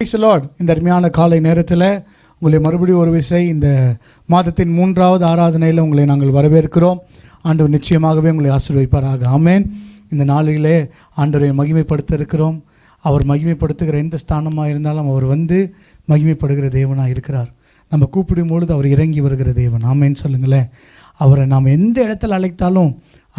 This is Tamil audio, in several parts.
Praise the Lord. இந்த அருமையான காலை நேரத்தில் உங்களை மறுபடியும் ஒரு விசை இந்த மாதத்தின் 3வது ஆராதனையில் உங்களை நாங்கள் வரவேற்கிறோம். ஆண்டவர் நிச்சயமாகவே உங்களை ஆசீர்வதிப்பாராக. ஆமென். இந்த நாளிலே ஆண்டவரை மகிமைப்படுத்த இருக்கிறோம். அவர் மகிமைப்படுத்துகிற எந்த ஸ்தானமாக இருந்தாலும் அவர் வந்து மகிமைப்படுகிற தேவனாக இருக்கிறார். நம்ம கூப்பிடும் பொழுது அவர் இறங்கி வருகிற தேவன். ஆமென் சொல்லுங்களேன். அவரை நாம் எந்த இடத்துல அழைத்தாலும்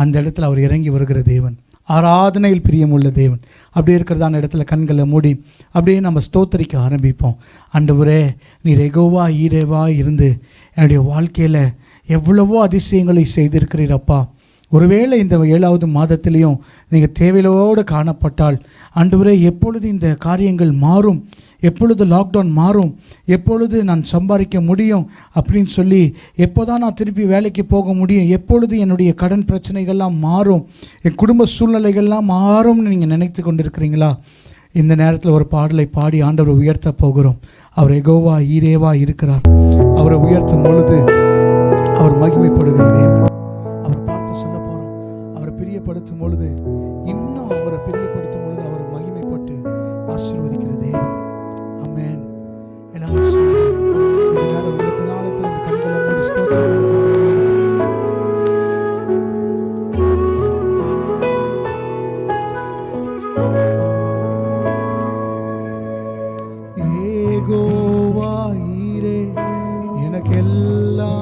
அந்த இடத்துல அவர் இறங்கி வருகிற தேவன். ஆராதனையில் பிரியமுள்ள தேவன். அப்படி இருக்கிறதான இடத்துல கண்களை மூடி அப்படியே நம்ம ஸ்தோத்தரிக்க ஆரம்பிப்போம். ஆண்டவரே, நீர் யெகோவா ஈரேவா இருந்து என்னுடைய வாழ்க்கையில் எவ்வளவோ அதிசயங்களை செய்திருக்கிறீர் அப்பா. ஒருவேளை இந்த 7வது மாதத்திலையும் நீங்கள் தேவையோடு காணப்பட்டால் ஆண்டவரே, எப்பொழுது இந்த காரியங்கள் மாறும், எப்பொழுது லாக்டவுன் மாறும், எப்பொழுது நான் சம்பாதிக்க முடியும் அப்படின்னு சொல்லி, எப்போதான் நான் திருப்பி வேலைக்கு போக முடியும், எப்பொழுது என்னுடைய கடன் பிரச்சனைகள்லாம் மாறும், என் குடும்ப சூழ்நிலைகள்லாம் மாறும்னு நீங்கள் நினைத்து கொண்டிருக்கிறீங்களா? இந்த நேரத்தில் ஒரு பாடலை பாடி ஆண்டவரை உயர்த்த போகிறோம். அவர் யெகோவா ஈரேவா இருக்கிறார். அவரை உயர்த்தும் பொழுது அவர் மகிமைப்படுகிற தேவன். அவர் பார்த்து சொல்ல போகிறோம். அவரை பிரியப்படுத்தும் பொழுது, இன்னும் அவரை பிரியப்படுத்தும் பொழுது அவர் மகிமைப்பட்டு ஆசீர்வதிக்கிற தேவன். ஆமென். எல்லாரும் கண்களை மூடி ஸ்தோத்திரம். யெகோவா ஈரே எனக்கெல்லாம்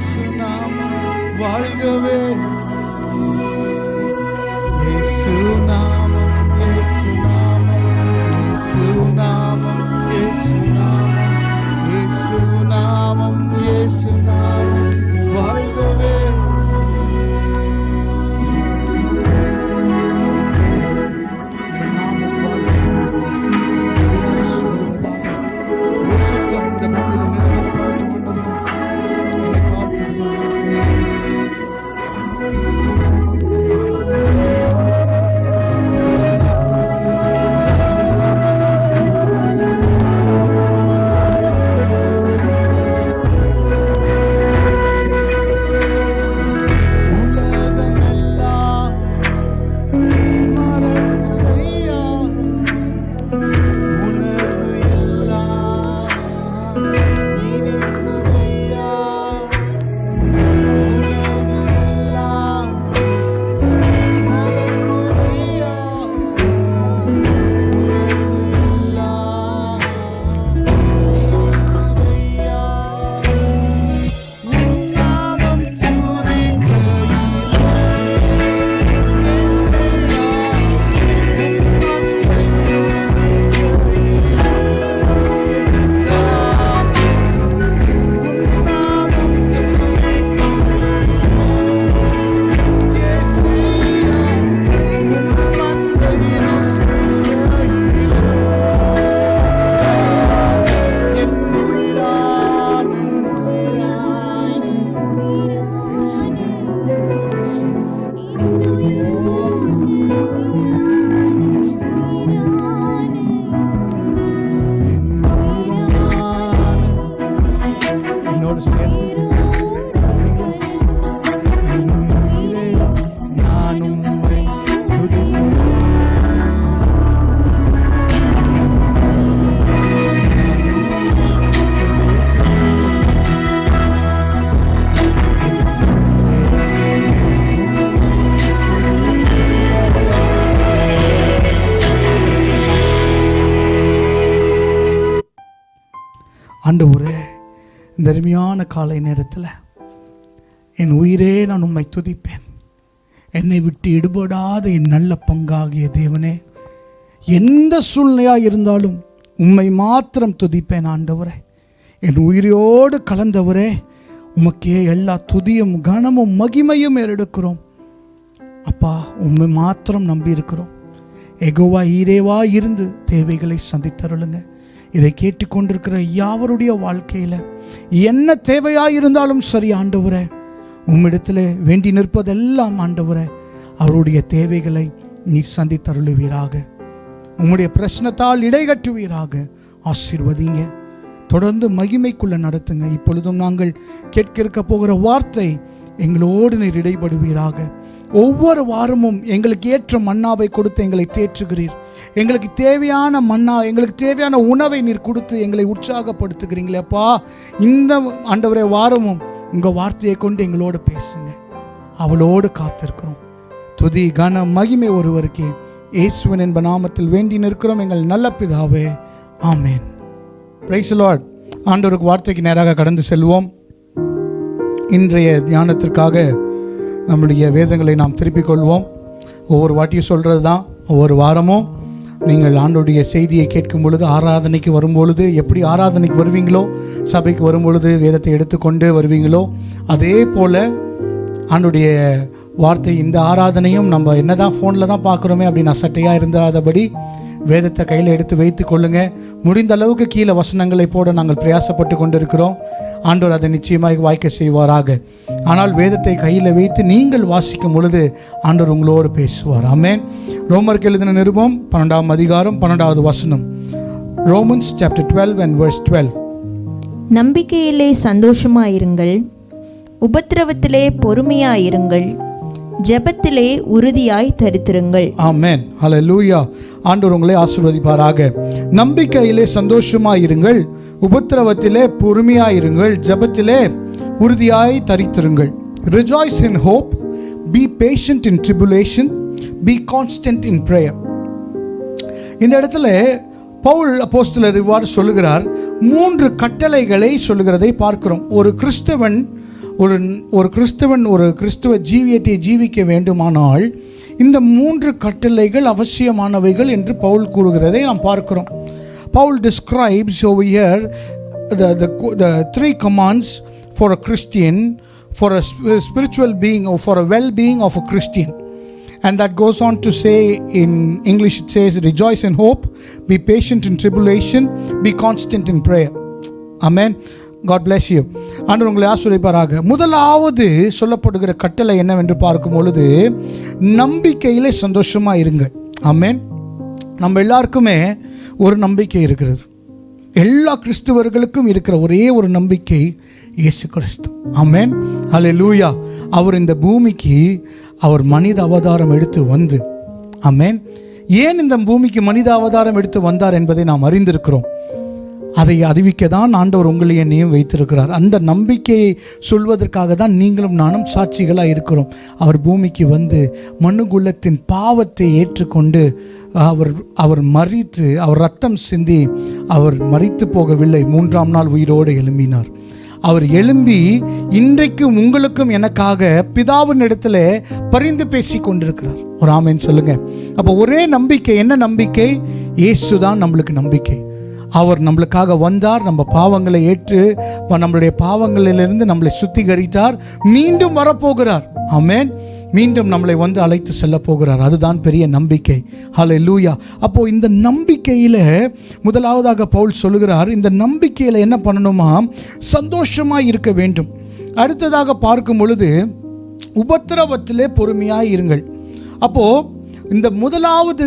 இயேசு நாமம் வாழ்கவே. இயேசு நாமம், இயேசு நாமம், இயேசு நாமம், இயேசு நாமம், இயேசு நாமம், இயேசு நாமம் வாழ்கவே. ஆண்டவரே, இந்த அருமையான காலை நேரத்தில் என் உயிரே நான் உம்மை துதிப்பேன். என்னை விட்டு எடுபடாத என் நல்ல பங்காகிய தேவனே, எந்த சூழ்நிலையாக இருந்தாலும் உம்மை மாத்திரம் துதிப்பேன். ஆண்டவரே, என் உயிரோடு கலந்தவரே, உமக்கே எல்லா துதியும் கனமும் மகிமையும் ஏறெடுக்கிறோம். அப்பா, உம்மை மாத்திரம் நம்பி இருக்கிறோம். எகோவா ஈரேவா இருந்து தேவைகளை சந்தித்தருளுங்க. இதை கேட்டுக்கொண்டிருக்கிற யாவருடைய வாழ்க்கையில் என்ன தேவையாக இருந்தாலும் சரி ஆண்டவரே, உம்மிடத்தில் வேண்டி நிற்பதெல்லாம் ஆண்டவரே, அவருடைய தேவைகளை நீ சந்தித்தருளுவீராக. உம்முடைய பிரச்சனத்தால் இடைகட்டுவீராக. ஆசீர்வதிங்க, தொடர்ந்து மகிமைக்குள்ள நடத்துங்க. இப்பொழுதும் நாங்கள் கேட்க போகிற வார்த்தை எங்களோடு நீர் இடைபடுவீராக. ஒவ்வொரு வாரமும் எங்களுக்கு ஏற்ற மன்னாவை கொடுத்து எங்களை தேற்றுகிறீர். எங்களுக்கு தேவையான மன்னா, எங்களுக்கு தேவையான உணவை நீர் கொடுத்து எங்களை உற்சாகப்படுத்துகிறீங்களேப்பா. இந்த ஆண்டவரே வாரமும் உங்கள் வார்த்தையை கொண்டு எங்களோடு பேசுங்க. அவளோடு காத்திருக்கிறோம். துதி கன மகிமை ஒருவருக்கே இயேசுவின் என்ப நாமத்தில் வேண்டி நிற்கிறோம் எங்கள் நல்ல பிதாவே, ஆமேன். Praise the Lord. ஆண்டவருக்கு வார்த்தைக்கு நேராக கடந்து செல்வோம். இன்றைய தியானத்திற்காக நம்முடைய வேதங்களை நாம் திருப்பிக் கொள்வோம். ஒவ்வொரு வாட்டியும் சொல்கிறது தான், ஒவ்வொரு வாரமும் நீங்கள் ஆண்டவருடைய செய்தியை கேட்கும் பொழுது, ஆராதனைக்கு வரும்பொழுது எப்படி ஆராதனைக்கு வருவீங்களோ, சபைக்கு வரும்பொழுது வேதத்தை எடுத்துக்கொண்டு வருவீங்களோ, அதே போல் ஆண்டவருடைய வார்த்தை இந்த ஆராதனையும் நம்ம என்ன தான் ஃபோனில் தான் பார்க்குறோமே அப்படின்னு அசட்டையாக இருந்தாதபடி வேதத்தை கையில் எடுத்து வைத்து கொள்ளுங்க. முடிந்த அளவுக்கு கீழே வசனங்களை போட நாங்கள் பிரயாசப்பட்டு கொண்டு இருக்கிறோம். ஆண்டவர் அதை நிச்சயமாக வாய்க்க செய்வாராக. ஆனால் வேதத்தை கையில் வைத்து நீங்கள் வாசிக்கும் பொழுது ஆண்டவர் உங்களோடு பேசுவார். ஆமென். ரோமருக்கு எழுதின நிருபம் 12ஆம் அதிகாரம் 12வது வசனம். Romans chapter 12 and verse 12. நம்பிக்கையிலே சந்தோஷமாயிருங்கள், உபத்திரவத்திலே பொறுமையாயிருங்கள், ஜெபத்திலே உறுதியாய் தரித்திருங்கள். ஆமென். ஹல்லேலூயா. ஆண்டவர் உங்களை ஆசீர்வதிப்பாராக. நம்பிக்கையிலே சந்தோஷமாயிருங்கள், உபத்திரவத்திலே பொறுமையாயிருங்கள், ஜெபத்திலே உறுதியாய் தரித்திருங்கள். Rejoice in hope, be patient in tribulation, be constant in prayer. இந்த இடத்துல பவுல் அப்போஸ்தலர் இவ்வாறு சொல்லுகிறார். 3 கட்டளைகளை சொல்லுகிறதை பார்க்கிறோம். ஒரு கிறிஸ்தவன் ஒரு கிறிஸ்தவன் ஒரு கிறிஸ்துவ ஜீவியத்தை ஜீவிக்க வேண்டுமானால் இந்த 3 கட்டளைகள் அவசியமானவைகள் என்று பவுல் கூறுகிறதை நாம் பார்க்கிறோம். Paul describes over here the 3 commands for a Christian, for a spiritual being or for a well-being of a Christian. And that goes on to say, in English it says, rejoice in hope, be patient in tribulation, be constant in prayer. Amen. God bless you. ஆண்டவர் உங்களை ஆசீர்வதிப்பாராக. முதலாவது சொல்லப்படுகிற கட்டளை என்னவென்று பார்க்கும் பொழுது, நம்பிக்கையிலே சந்தோஷமா இருங்கள். ஆமென். நம்ம எல்லாருக்குமே ஒரு நம்பிக்கை இருக்கிறது. எல்லா கிறிஸ்துவர்களுக்கும் இருக்கிற ஒரே ஒரு நம்பிக்கை இயேசு கிறிஸ்து. ஆமென். ஹல்லேலூயா. அவர் இந்த பூமிக்கு அவர் மனித அவதாரம் எடுத்து வந்து, ஆமென், ஏன் இந்த பூமிக்கு மனித அவதாரம் எடுத்து வந்தார் என்பதை நாம் அறிந்திருக்கிறோம். அதை அறிவிக்க தான் ஆண்டவர் உங்களை என்னையும் வைத்திருக்கிறார். அந்த நம்பிக்கையை சொல்வதற்காக தான் நீங்களும் நானும் சாட்சிகளாக இருக்கிறோம். அவர் பூமிக்கு வந்து மனுகுலத்தின் பாவத்தை ஏற்றுக்கொண்டு அவர் மரித்து, அவர் ரத்தம் சிந்தி, அவர் மரித்து போகவில்லை, 3ஆம் நாள் உயிரோடு எழும்பினார். அவர் எழும்பி இன்றைக்கு உங்களுக்கும் எனக்காக பிதாவின் இடத்துல பரிந்து பேசி கொண்டிருக்கிறார். ஒரு ஆமென் சொல்லுங்க. அப்போ ஒரே நம்பிக்கை. என்ன நம்பிக்கை? இயேசு தான் நம்மளுக்கு நம்பிக்கை. அவர் நம்மளுக்காக வந்தார், நம்ம பாவங்களை ஏற்று நம்மளுடைய பாவங்களிலிருந்து நம்மளை சுத்திகரித்தார், மீண்டும் வரப்போகிறார். ஆமென். மீண்டும் நம்மளை வந்து அழைத்து செல்ல போகிறார். அதுதான் பெரிய நம்பிக்கை. ஹல்லேலூயா. அப்போ இந்த நம்பிக்கையில முதலாவதாக பவுல் சொல்லுகிறார், இந்த நம்பிக்கையில என்ன பண்ணணுமா? சந்தோஷமா இருக்க வேண்டும். அடுத்ததாக பார்க்கும் பொழுது, உபத்திரவத்திலே பொறுமையாய் இருங்கள். அப்போ இந்த முதலாவது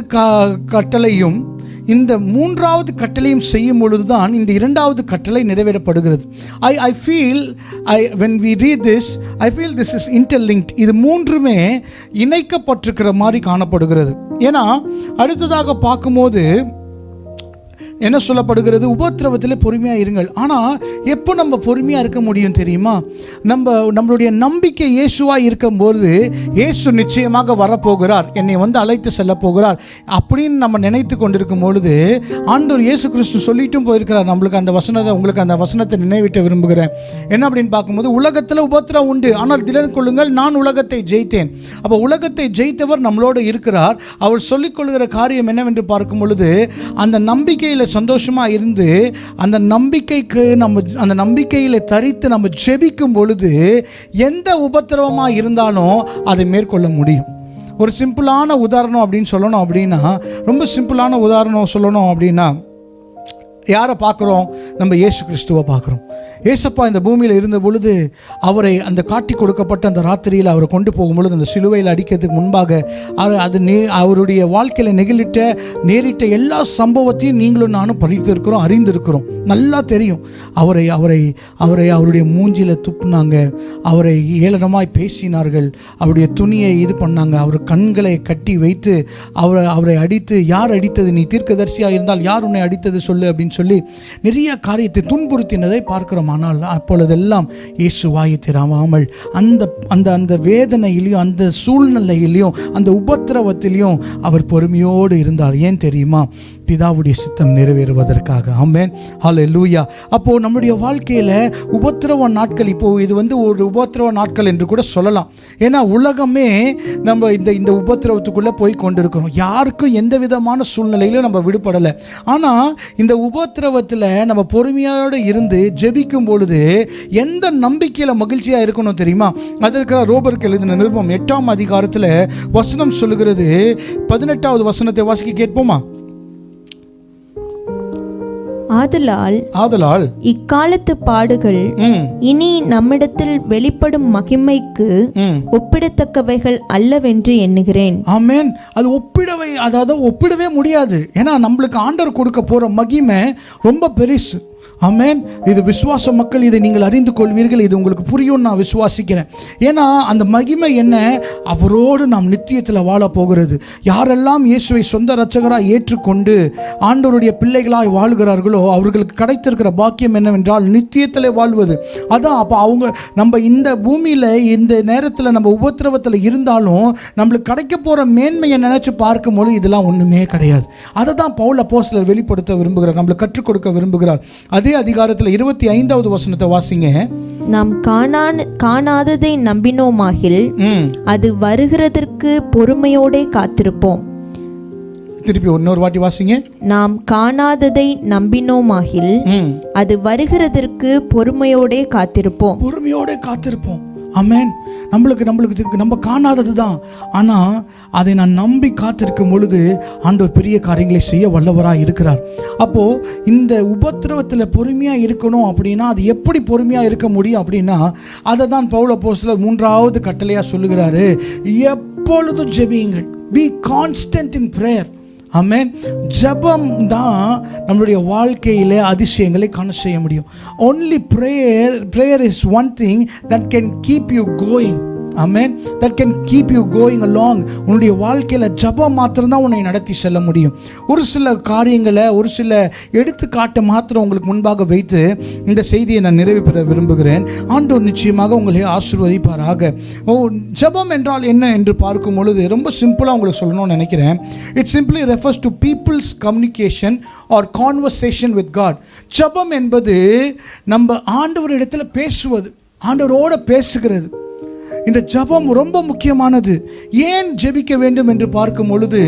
கட்டளையும் இந்த 3வது கட்டளையும் செய்யும் பொழுதுதான் இந்த 2வது கட்டளை நிறைவேறப்படுகிறது. I feel when we read this, I feel this is interlinked. இது 3மே இணைக்கப்பட்டிருக்கிற மாதிரி காணப்படுகிறது. ஏன்னா அடுத்ததாக பார்க்கும்போது என்ன சொல்லப்படுகிறது? உபத்திரவத்தில் பொறுமையாக இருங்கள். ஆனால் எப்போ நம்ம பொறுமையாக இருக்க முடியும் தெரியுமா? நம்மளுடைய நம்பிக்கை இயேசுவாக இருக்கும்போது, இயேசு நிச்சயமாக வரப்போகிறார், என்னை வந்து அழைத்து செல்ல போகிறார் அப்படின்னு நம்ம நினைத்து கொண்டிருக்கும் பொழுது, ஆண்டவர் இயேசு கிறிஸ்து சொல்லிட்டும் போயிருக்கிறார். நம்மளுக்கு அந்த வசனத்தை, உங்களுக்கு அந்த வசனத்தை நினைவிட்ட விரும்புகிறேன். என்ன அப்படின்னு பார்க்கும்போது, உலகத்தில் உபத்திரவம் உண்டு, ஆனால் திடன் கொள்ளுங்கள், நான் உலகத்தை ஜெயித்தேன். அப்போ உலகத்தை ஜெயித்தவர் நம்மளோடு இருக்கிறார். அவர் சொல்லிக்கொள்கிற காரியம் என்னவென்று பார்க்கும் பொழுது, அந்த நம்பிக்கையில் சந்தோஷமாக இருந்து அந்த நம்பிக்கைக்கு அந்த நம்பிக்கையில் தரித்து நம்ம ஜெபிக்கும் பொழுது எந்த உபத்திரவமாக இருந்தாலும் அதை மேற்கொள்ள முடியும். ஒரு சிம்பிளான உதாரணம் அப்படின்னு சொல்லணும் அப்படின்னா, ரொம்ப சிம்பிளான உதாரணம் சொல்லணும் அப்படின்னா, யாரை பார்க்குறோம்? நம்ம இயேசு கிறிஸ்துவை பார்க்குறோம். ஏசப்பா இந்த பூமியில் இருந்த பொழுது அவரை அந்த காட்டி கொடுக்கப்பட்ட அந்த ராத்திரியில் அவரை கொண்டு போகும்பொழுது, அந்த சிலுவையில் அடிக்கிறதுக்கு முன்பாக அவருடைய வாழ்க்கையில் நேரிட்ட எல்லா சம்பவத்தையும் நீங்களும் நானும் படித்திருக்கிறோம், அறிந்திருக்கிறோம், நல்லா தெரியும். அவருடைய மூஞ்சியில் துப்புனாங்க, அவரை ஏளனமாய் பேசினார்கள், அவருடைய துணியை இது பண்ணாங்க, அவர் கண்களை கட்டி வைத்து அவரை அடித்து, யார் அடித்தது? நீ தீர்க்கதரிசியாக இருந்தால் யார் உன்னை அடித்தது சொல்லு அப்படின்னு சொல்லி நிறைய காரியத்தை துன்புறுத்தினதை பார்க்கிறோம். ஆனால் அப்பொழுதெல்லாம் இயேசு வாயை திறவாமல் அந்த வேதனையிலையும் அந்த சூழ்நிலையிலையும் அந்த உபத்திரவத்திலையும் அவர் பொறுமையோடு இருந்தார். ஏன் தெரியுமா? பிதாவுடைய சித்தம் நிறைவேறுவதற்காக. ஆமென். ஹல்லேலூயா. அப்போ நம்முடைய வாழ்க்கையில உபத்திரவ நாட்கள், இப்போ இது வந்து ஒரு உபத்திரவ நாட்கள் என்று கூட சொல்லலாம். ஏன்னா உலகமே நம்ம இந்த உபத்திரவத்துக்குள்ள போய் கொண்டிருக்கிறோம். யாருக்கும் எந்த விதமான சூழ்நிலையிலும் நம்ம விடுபடலை. ஆனால் இந்த உபத்திரவத்தில் நம்ம பொறுமையோடு இருந்து ஜெபிக்கும் பொழுது எந்த நம்பிக்கையில் மகிழ்ச்சியாக இருக்கணும் தெரியுமா? அதற்கு ரோபருக்கு எழுதின நிருபம் 8ஆம் அதிகாரத்தில் வசனம் சொல்லுகிறது. 18வது வசனத்தை வாசிக்க கேட்போமா? ஆதலால் இக்காலத்து பாடுகள் இனி நம்மிடத்தில் வெளிப்படும் மகிமைக்கு ஒப்பிடத்தக்கவைகள் அல்லவென்று எண்ணுகிறேன். ஆமென். அது ஒப்பிடவே முடியாது. ஏன்னா நம்மளுக்கு ஆண்டவர் கொடுக்க போற மகிமை ரொம்ப பெருசு. ஆமென். இது விசுவாச மக்கள், இதை நீங்கள் அறிந்து கொள்வீர்கள். இது உங்களுக்கு புரியும் நான் விசுவாசிக்கிறேன். ஏன்னா அந்த மகிமை என்ன? அவரோடு நாம் நித்தியத்தில் வாழ போகிறது. யாரெல்லாம் இயேசுவை சொந்த இரட்சகராக ஏற்றுக்கொண்டு ஆண்டவருடைய பிள்ளைகளாய் வாழ்கிறார்களோ அவர்களுக்கு கிடைத்திருக்கிற பாக்கியம் என்னவென்றால் நித்தியத்தில் வாழ்வது. அதான் அப்போ நம்ம இந்த பூமியில் இந்த நேரத்தில் நம்ம உபத்திரவத்தில் இருந்தாலும் நம்மளுக்கு கிடைக்க போகிற மேன்மையை நினைச்சு பார்க்கும்போது இதெல்லாம் ஒன்றுமே கிடையாது. அதை தான் பவுல் அப்போஸ்தலர் வெளிப்படுத்த விரும்புகிறார், நம்மளுக்கு கற்றுக் கொடுக்க விரும்புகிறார். அதே அதிகாரத்தில் 25வது வசனத்தை வாசிங்க. நாம் காணாததை நம்பினோமாகில் அது வருகிறதற்கு பொறுமையோடே காத்திருப்போம். திருப்பி இன்னொரு வாட்டி வாசிங்க. நாம் காணாததை நம்பினோமாகில் அது வருகிறதற்கு பொறுமையோடே காத்திருப்போம். பொறுமையோட காத்திருப்போம். ஆமென். நம்மளுக்கு நம்ம காணாதது தான், ஆனால் அதை நான் நம்பி காத்திருக்கும் பொழுது ஆண்டவர் பெரிய காரியங்களை செய்ய வல்லவராக இருக்கிறார். அப்போது இந்த உபத்திரவத்தில் பொறுமையாக இருக்கணும் அப்படின்னா அது எப்படி பொறுமையாக இருக்க முடியும் அப்படின்னா அதை தான் பவுல் அப்போஸ்தலர் 3வது கட்டளையாக சொல்லுகிறாரு, எப்பொழுதும் ஜெபியுங்கள். Be constant in prayer. ஆமென். ஜெபம் தான் நம்மளுடைய வாழ்க்கையிலே அதிசயங்களை காண செய்ய முடியும். only prayer is one thing that can keep you going. Amen. That can keep you going along. உன்னுடைய வாழ்க்கையில் ஜெபம் மாத்திரம்தான் உன்னை நடத்தி செல்ல முடியும். ஒரு சில காரியங்களை, ஒரு சில எடுத்துக்காட்டை மாத்திரம் உங்களுக்கு முன்பாக வைத்து இந்த செய்தியை நான் நிறைவு பெற விரும்புகிறேன். ஆண்டவர் நிச்சயமாக உங்களை ஆசீர்வதிப்பாராக. ஜெபம் என்றால் என்ன என்று பார்க்கும் பொழுது ரொம்ப சிம்பிளாக உங்களுக்கு சொல்லணும்னு நினைக்கிறேன். It simply refers to people's communication or conversation with God. ஜெபம் என்பது நம்ம ஆண்டவரிடத்தில் பேசுவது, ஆண்டவரோட பேசுகிறது. இந்த ஜெபம் ரொம்ப முக்கியமானது. ஏன் ஜெபிக்க வேண்டும் என்று பார்க்கும் பொழுது,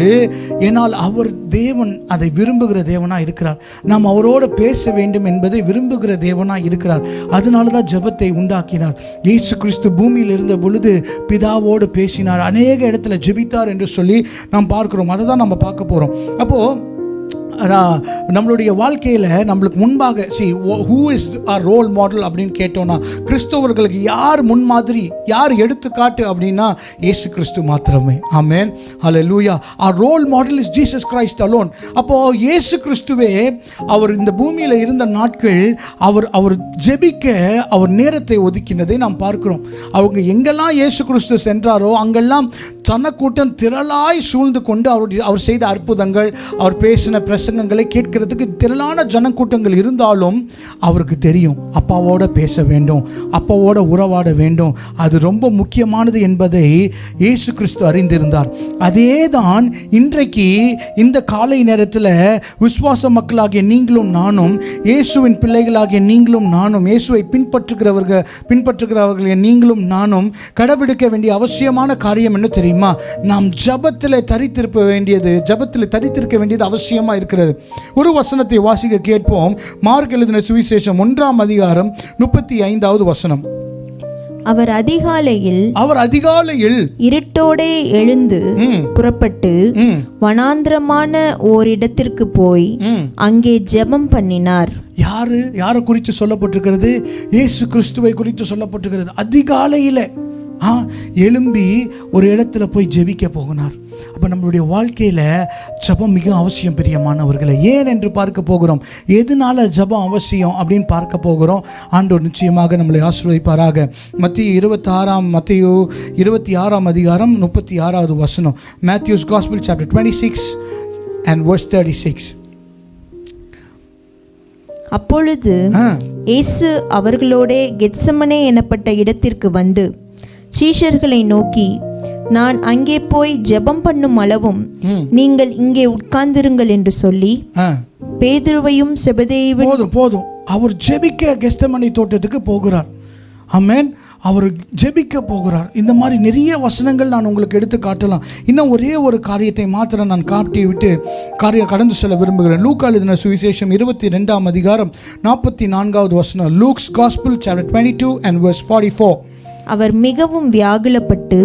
ஏனால் அவர் தேவன் அதை விரும்புகிற தேவனாக இருக்கிறார். நாம் அவரோடு பேச வேண்டும் என்பதை விரும்புகிற தேவனாக இருக்கிறார். அதனால தான் ஜெபத்தை உண்டாக்கினார். இயேசு கிறிஸ்து பூமியில் இருந்த பொழுது பிதாவோடு பேசினார், அநேக இடத்துல ஜெபித்தார் என்று சொல்லி நாம் பார்க்கிறோம். அதை தான் நம்ம பார்க்க போகிறோம். அப்போது நம்மளுடைய வாழ்க்கையில் நம்மளுக்கு முன்பாக who is our role model அப்படின்னு கேட்டோம்னா, கிறிஸ்தவர்களுக்கு யார் முன்மாதிரி, யார் எடுத்துக்காட்டு அப்படின்னா இயேசு கிறிஸ்து மாத்திரமே. ஆமென். ஹல்லேலூயா. our role model is Jesus Christ alone. அப்போ இயேசு கிறிஸ்துவே அவர் இந்த பூமியில் இருந்த நாட்கள் அவர் ஜெபிக்க அவர் நேரத்தை ஒதுக்கினதை நாம் பார்க்கிறோம். அவங்க எங்கெல்லாம் இயேசு கிறிஸ்து சென்றாரோ அங்கெல்லாம் ஜனக்கூட்டம் திரளாய் சூழ்ந்து கொண்டு அவர் செய்த அற்புதங்கள், அவர் பேசின பிரசங்கங்களை கேட்கிறதுக்கு திரளான ஜனக்கூட்டங்கள் இருந்தாலும் அவருக்கு தெரியும் அப்பாவோட பேச வேண்டும், அப்பாவோட உறவாட வேண்டும், அது ரொம்ப முக்கியமானது என்பதை இயேசு கிறிஸ்து அறிந்திருந்தார். அதே தான் இன்றைக்கு இந்த காலை நேரத்தில் விசுவாச மக்களாகிய நீங்களும் நானும், இயேசுவின் பிள்ளைகளாகிய நீங்களும் நானும், இயேசுவை பின்பற்றுகிறவர்கள் நீங்களும் நானும் கடைபிடிக்க வேண்டிய அவசியமான காரியம் என்ன தெரியுமா? நாம் ஜெபத்தில் தரித்திருக்க வேண்டியது அவசியமாக இருக்கிறது. ஒரு வசனத்தை வாசிக்க கேட்போம். மார்க் எழுதின சுவிசேஷம் 1ஆம் அதிகாரம் 35வது வசனம். அவர் அதிகாலையில் இருட்டோடே எழுந்து புறப்பட்டு வனாந்திரமான ஓரிடத்திற்கு போய் அங்கே ஜெபம் பண்ணினார். யாரை குறித்து சொல்லப்பட்டிருக்கிறது? இயேசு கிறிஸ்துவை குறித்து சொல்லப்பட்டிருக்கிறது. அதிகாலையில் எழும்பி ஒரு இடத்துல போய் ஜெபிக்க போகிறார். அப்போ நம்மளுடைய வாழ்க்கையில் ஜெபம் மிக அவசியம் பிரியமானவர்களை. ஏன் என்று பார்க்க போகிறோம். எதனால ஜெபம் அவசியம் அப்படின்னு பார்க்க போகிறோம். ஆண்டவர் நிச்சயமாக நம்மளை ஆசீர்வதிப்பாராக. மத்தேயு 26ஆம் அதிகாரம் 36வது வசனம். Matthew's gospel chapter 26 and verse 36. அப்பொழுது இயேசு அவர்களோடே கெத்சமனே எனப்பட்ட இடத்திற்கு வந்து சீஷர்களை நோக்கி, நான் அங்கே போய் ஜெபம் பண்ணும் அளவும் நீங்கள் இங்கே உட்கார்ந்திருங்கள் என்று சொல்லி பேதுருவையும் செபதேயுவையும் போதும் அவர் ஜெபிக்க கெத்சமனே தோட்டத்துக்கு போகிறார். ஆமென். அவர் ஜெபிக்க போகிறார். இந்த மாதிரி நிறைய வசனங்கள் நான் உங்களுக்கு எடுத்து காட்டலாம். இன்னும் ஒரே ஒரு காரியத்தை மாத்திரம் நான் காட்டி விட்டு கடந்து செல்ல விரும்புகிறேன். லூக்கா எழுதின சுவிசேஷம் 22ஆம் அதிகாரம் 44வது வசனம். Luke's gospel chapter 22 and verse 44. அவர் மிகவும் வியாகுலப்பட்டு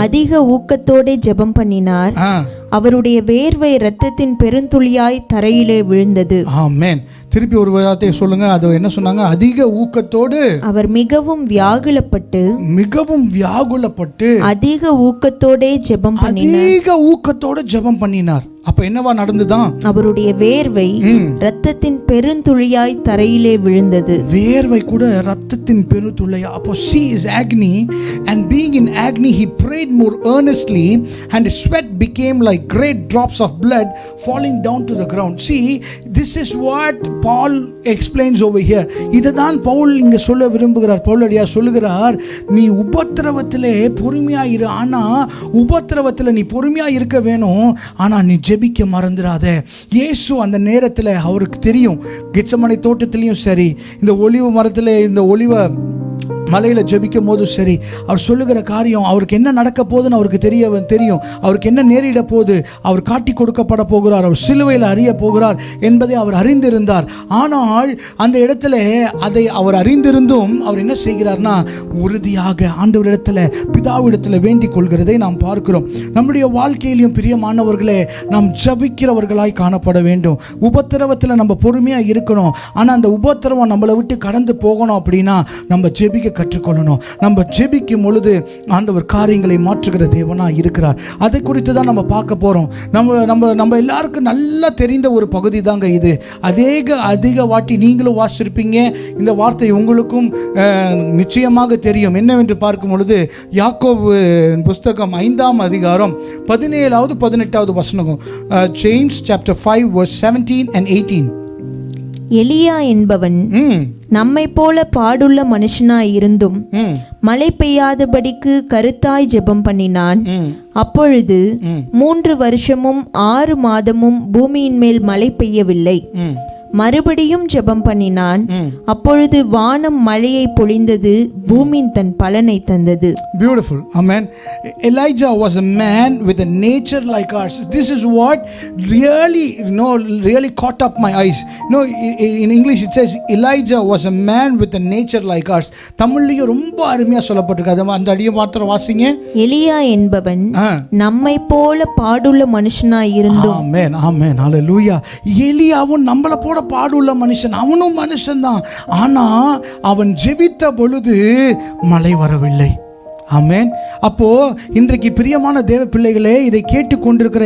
அதிக ஊக்கத்தோட ஜெபம் பண்ணினார். அவருடைய வேர்வை இரத்தத்தின் பெருந்துளியாய் தரையிலே விழுந்தது. ஆமென். திருப்பி ஒரு வார்த்தை சொல்லுங்க. அது என்ன சொன்னாங்க? அதிக ஊக்கத்தோடு அவர் மிகவும் வியாகுலப்பட்டு அதிக ஊக்கத்தோட ஜெபம் பண்ணினார். அப்ப என்னவா நடந்துதான்? அவருடைய வேர்வை இரத்தத்தின் பெருந்துளியாய் தரையிலே விழுந்தது. வேர்வை கூட இரத்தத்தின் பெருந்துளியா. அப்போ she is agony, and being in agony he prayed more earnestly, and his sweat became like great drops of blood falling down to the ground. See, this is what Paul explains over here. இதை தான் பவுல் இங்கே சொல்ல விரும்புகிறார். பவுலடியார் சொல்லுகிறார், நீ உபத்திரவத்திலே பொறுமையாக இரு. ஆனால் உபத்திரவத்தில் நீ பொறுமையாக இருக்க வேணும், ஆனால் நீ ஜெபிக்க மறந்துடாத. இயேசு அந்த நேரத்தில் அவருக்கு தெரியும், கெத்சமனை தோட்டத்திலையும் சரி, இந்த ஒலிவ மரத்தில், இந்த ஒலிவ மலையில் ஜெபிக்கும் போதும் சரி, அவர் சொல்லுகிற காரியம், அவருக்கு என்ன நடக்க போகுதுன்னு அவருக்கு தெரியும். அவருக்கு என்ன நேரிட போகுது, அவர் காட்டி கொடுக்கப்பட போகிறார், அவர் சிலுவையில் அறிய போகிறார் என்பதை அவர் அறிந்திருந்தார். ஆனால் அந்த இடத்துல அதை அவர் அறிந்திருந்தும் அவர் என்ன செய்கிறார்னா, உறுதியாக ஆண்டவரிடத்தில், பிதாவிடத்தில் வேண்டிக் கொள்கிறதை நாம் பார்க்கிறோம். நம்முடைய வாழ்க்கையிலையும் பிரியமானவர்களே, நாம் ஜபிக்கிறவர்களாய் காணப்பட வேண்டும். உபத்திரவத்தில் நம்ம பொறுமையாக இருக்கணும். ஆனால் அந்த உபத்திரவம் நம்மளை விட்டு கடந்து போகணும் அப்படின்னா நம்ம ஜெபிக்க கற்றுக்கொள்ளணும். நம்ம ஜெபிக்கும் பொழுது ஆண்டவர் காரியங்களை மாற்றுகிற தேவனாக இருக்கிறார். அதை குறித்து தான் நம்ம பார்க்க போகிறோம். நம்ம எல்லாருக்கும் நல்லா தெரிந்த ஒரு பகுதி தாங்க இது. அதிக வாட்டி நீங்களும் வாசிச்சிருப்பீங்க. இந்த வார்த்தை உங்களுக்கும் நிச்சயமாக தெரியும். என்னவென்று பார்க்கும் பொழுது, யாக்கோபு புஸ்தகம் 5ஆம் அதிகாரம் 17வது 18வது வசனம், James chapter 5 verse 17 and 18. எலியா என்பவன் நம்மை போல பாடுள்ள மனுஷனாய் இருந்தும் மழை பெய்யாதபடிக்கு கருத்தாய் ஜெபம் பண்ணினான். அப்பொழுது 3 வருஷமும் 6 மாதமும் பூமியின் மேல் மழை பெய்யவில்லை. மறுபடியும் ஜெபம் பண்ணினான். அப்பொழுது வானம் மழையை பொழிந்தது, பூமி தன் பலனை தந்தது. Beautiful. Amen. Elijah was a man with a nature like ours. This is what really caught up my eyes. In English it says Elijah was a man with a nature like ours. தமிழ்லயும் ரொம்ப அருமையா சொல்லப்பட்டிருக்கு. அந்த அடியை மாத்திரம் வாசிங்க. எலியா என்பவன் நம்மை போல பாடுள்ள மனுஷனாய் இருந்தும். ஆமென், ஆமென், ஹalleluya. எலியாவும் நம்மளை போல பாடுள்ள மனுஷன், அவனும் மனுஷன்தான். ஆனா அவன் ஜெபித்த பொழுது மழை வரவில்லை. ஆமென். அப்போ இன்றைக்கு பிரியமான தேவ பிள்ளைகளே, இதை கேட்டு கொண்டிருக்கிற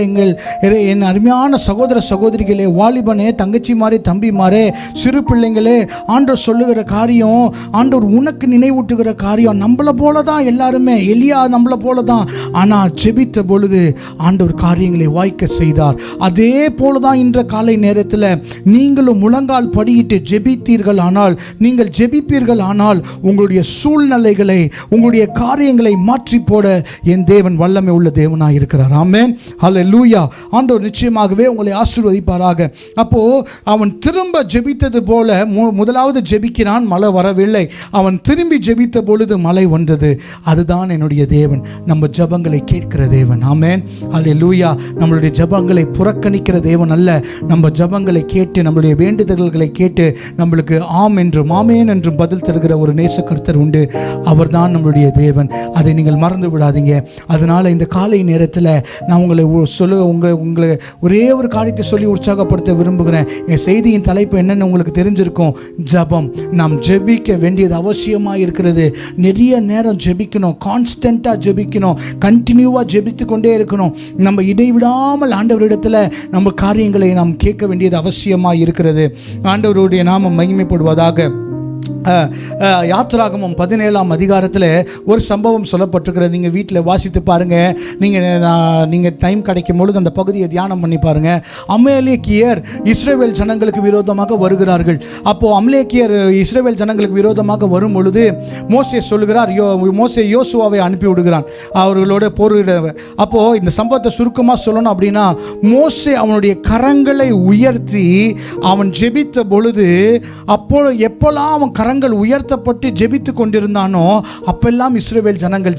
என் அருமையான சகோதர சகோதரிகளே, வாலிபனே, தங்கச்சிமாரே, தம்பிமாரே, சிறு பிள்ளைங்களே, ஆண்டவர் சொல்லுகிற காரியம், ஆண்டவர் உனக்கு நினைவூட்டுகிற காரியம், நம்மளை போல தான் எல்லாருமே. எலியா நம்மளை போல தான். ஆனால் ஜெபித்த பொழுது ஆண்டவர் காரியங்களை வாய்க்க செய்தார். அதே போல தான் இன்ற காலை நேரத்தில் நீங்களும் முழங்கால் படியிட்டு ஜெபித்தீர்கள் ஆனால், நீங்கள் ஜெபிப்பீர்கள் ஆனால், உங்களுடைய சூழ்நிலைகளை, உங்களுடைய காரியங்களை மாற்றி போட என் தேவன் வல்லமை உள்ள தேவனாய் இருக்கிறார். ஆமென், ஹல்லேலூயா. ஆண்டவர் நிச்சயமாகவே உங்களை ஆசீர்வதிப்பாராக. அப்போ அவன் திரும்ப ஜெபித்தது போல முதலாவது ஜெபிக்கிறான், மழை வரவில்லை. அவன் திரும்பி ஜெபித்த பொழுது மழை வந்தது. அதுதான் என்னுடைய தேவன், நம்ம ஜெபங்களை கேட்கிற தேவன். ஆமென், ஹல்லேலூயா. நம்மளுடைய ஜெபங்களை புறக்கணிக்கிற தேவன் அல்ல. நம்ம ஜெபங்களை கேட்டு, நம்மளுடைய வேண்டுதல்களை கேட்டு நம்மளுக்கு ஆம் என்றும் ஆமேன் என்றும் பதில் தருகிற ஒரு நேசக்கர்த்தர் உண்டு. அவர்தான் நம்மளுடைய தேவன். அதை நீங்கள் மறந்து விடாதீங்க. அதனால் இந்த காலை நேரத்தில் நான் உங்களை உங்களை ஒரே ஒரு காரியத்தை சொல்லி உற்சாகப்படுத்த விரும்புகிறேன். என் செய்தியின் தலைப்பு என்னன்னு உங்களுக்கு தெரிஞ்சிருக்கும். ஜெபம். நாம் ஜெபிக்க வேண்டியது அவசியமாக இருக்கிறது. நிறைய நேரம் ஜெபிக்கணும், கான்ஸ்டண்ட்டாக ஜெபிக்கணும், கண்டினியூவாக ஜெபித்து கொண்டே இருக்கணும். நம்ம இடைவிடாமல் ஆண்டவரிடத்தில் நம்ம காரியங்களை நாம் கேட்க வேண்டியது அவசியமாக இருக்கிறது. ஆண்டவருடைய நாமம் மகிமைப்படுவதாக. யாத்திராகமம் 17ஆம் அதிகாரத்தில் ஒரு சம்பவம் சொல்லப்பட்டிருக்கிறது. நீங்கள் வீட்டில் வாசித்து பாருங்கள். நீங்கள் டைம் கிடைக்கும் பொழுது அந்த பகுதியை தியானம் பண்ணி பாருங்கள். அமலேக்கியர் இஸ்ரவேல் ஜனங்களுக்கு விரோதமாக வருகிறார்கள். அப்போது அமலேக்கியர் இஸ்ரவேல் ஜனங்களுக்கு விரோதமாக வரும் பொழுது மோசே சொல்லுகிறார், மோசே யோசுவாவை அனுப்பி விடுகிறான் அவர்களோட போரிட. அப்போது இந்த சம்பவத்தை சுருக்கமாக சொல்லணும் அப்படின்னா, மோசே அவனுடைய கரங்களை உயர்த்தி அவன் ஜெபித்த பொழுது, எப்போல்லாம் அவன் கரங்கள் உயர்த்தப்பட்டு ஜெபித்து கொண்டிருந்தானோ அப்பெல்லாம் இஸ்ரவேல் ஜனங்கள்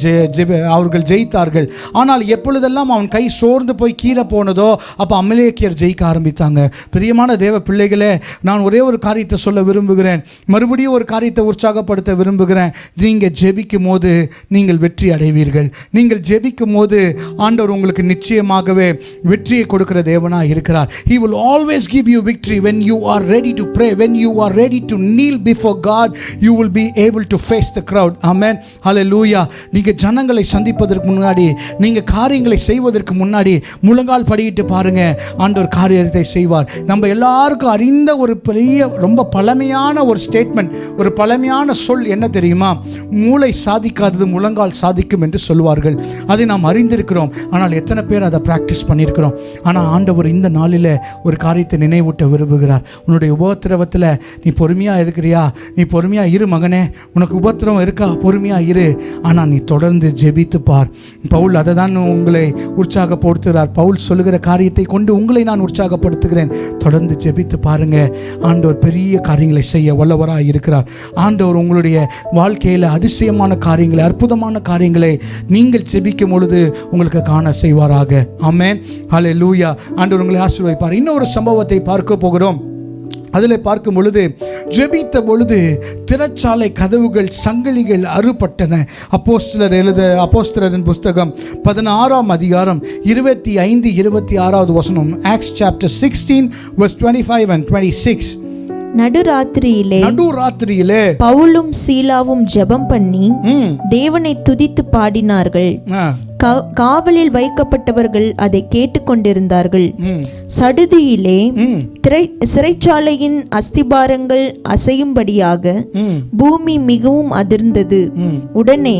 அவர்கள் ஜெயித்தார்கள். ஆனால் எப்பொழுதெல்லாம் அவன் கை சோர்ந்து போய் கீழே போனதோ அப்போ அமலேக்கியர் ஜெயிக்க ஆரம்பித்தாங்க. பிரியமான தேவ பிள்ளைகளே, நான் ஒரே ஒரு காரியத்தை சொல்ல விரும்புகிறேன். மறுபடியும் ஒரு காரியத்தை உற்சாகப்படுத்த விரும்புகிறேன். நீங்கள் ஜெபிக்கும் போது நீங்கள் வெற்றி அடைவீர்கள். நீங்கள் ஜெபிக்கும் போது ஆண்டவர் உங்களுக்கு நிச்சயமாகவே வெற்றியை கொடுக்கிற தேவனாக இருக்கிறார். He will always give you victory when you are ready to pray, when you are ready to kneel before God God, you will be able to face the crowd. Amen. Hallelujah. நீங்க ஜனங்களை சந்திப்பதற்கு முன்னாடி, நீங்க காரியங்களை செய்வதற்கு முன்னாடி முழங்கால் படியிட்டு பாருங்க, ஆண்டவர் காரியத்தை செய்வார். நம்ம எல்லாருக்கும் அறிந்த ஒரு பெரிய ரொம்ப பழமையான ஒரு ஸ்டேட்மெண்ட், ஒரு பழமையான சொல் என்ன தெரியுமா? மூளை சாதிக்காதது முழங்கால் சாதிக்கும் என்று சொல்வார்கள். அதை நாம் அறிந்திருக்கிறோம். ஆனால் எத்தனை பேர் அதை பிராக்டிஸ் பண்ணியிருக்கிறோம்? ஆனால் ஆண்டவர் இந்த நாளில் ஒரு காரியத்தை நினைவூட்ட விரும்புகிறார். உன்னுடைய உபத்திரவத்தில் நீ பொறுமையாக இருக்கிறியா? நீ பொறுமையாக இரு மகனே. உனக்கு உபத்திரவம் இருக்கா? பொறுமையாக இரு. ஆனால் நீ தொடர்ந்து ஜெபித்து பார். பவுல் அதை தான் உங்களை உற்சாகப்படுத்துகிறார். பவுல் சொல்லுகிற காரியத்தை கொண்டு உங்களை நான் உற்சாகப்படுத்துகிறேன். தொடர்ந்து ஜெபித்து பாருங்க. ஆண்டவர் பெரிய காரியங்களை செய்ய வல்லவராக இருக்கிறார். ஆண்டவர் உங்களுடைய வாழ்க்கையில் அதிசயமான காரியங்களை, அற்புதமான காரியங்களை நீங்கள் ஜெபிக்கும் பொழுது உங்களுக்கு காண செய்வாராக. ஆமென். ஹல்லேலூயா. ஆண்டவர் உங்களை ஆசீர்வதிப்பார். இன்னொரு சம்பவத்தை பார்க்க போகிறோம். அதில் பார்க்கும் பொழுது, ஜெபித்த பொழுது திரைச்சாலை கதவுகள் சங்கிலிகள் அறுபட்டன. அப்போஸ்தலரின் புஸ்தகம் 16ஆம் அதிகாரம் 25-26 வசனம். Acts chapter 16 verse 25 and 26. நடுராத்திரியிலே பவுலும் சீலாவும் ஜெபம் பண்ணி தேவனை துதித்து பாடினார்கள். காவலில் வைக்கப்பட்டவர்கள் அதை கேட்டுக்கொண்டிருந்தார்கள். சடுதியிலே சிறைச்சாலையின் அஸ்திபாரங்கள் அசையும்படியாக பூமி மிகவும் அதிர்ந்தது. உடனே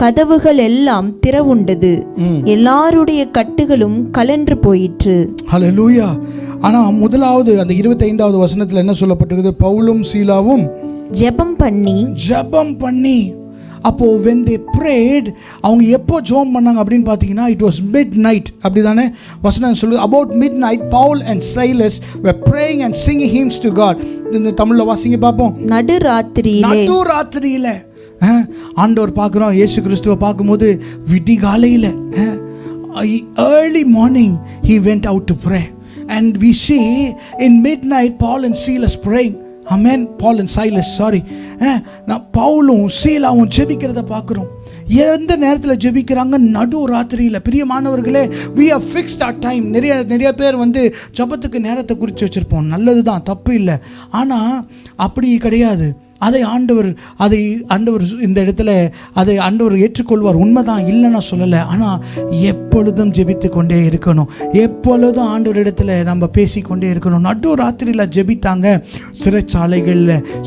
கதவுகள் எல்லாம் திறவுண்டது. எல்லாருடைய கட்டுகளும் கலன்று போயிற்று. ஹல்லேலூயா. ஆனால் முதலாவது அந்த 25வது வசனத்தில் என்ன சொல்லப்பட்டிருக்குது? பவுலும் சீலாவும் ஜெபம் பண்ணி. அப்போ when they prayed, அவங்க எப்போ ஜெபம் பண்ணாங்க அப்படின்னு பார்த்தீங்கன்னா, it was midnight. அப்படிதானே வசனம் சொல்லுது. about midnight Paul and Silas were praying and singing hymns to God. இந்த தமிழ்ல வாசிங்க பார்ப்போம். நடுராத்திரியில ஆண்டவர் பார்க்குறோம். இயேசு கிறிஸ்துவை பார்க்கும்போது விடிகாலையில், early morning he went out to pray. And we see in midnight Paul and Silas praying. Amen. Paul and Silas, sorry. நான் பவுலும் சீலாவும் ஜெபிக்கிறத பார்க்குறோம். எந்த நேரத்தில் ஜெபிக்கிறாங்க? நடு ராத்திரியில். பிரியமானவர்களே, we have fixed our time. நிறைய பேர் ஜெபத்துக்கு நேரத்தை குறித்து வச்சுருப்போம். நல்லது தான், தப்பு இல்லை. ஆனால் அப்படி கிடையாது. அதை ஆண்டவர் இந்த இடத்துல அதை ஆண்டவர் ஏற்றுக்கொள்வார். உண்மைதான், இல்லை நான் சொல்லலை. ஆனால் எப்பொழுதும் ஜெபித்து கொண்டே இருக்கணும். எப்பொழுதும் ஆண்டவர் இடத்துல நம்ம பேசிக்கொண்டே இருக்கணும். நடு ராத்திரியில் ஜெபித்தாங்க.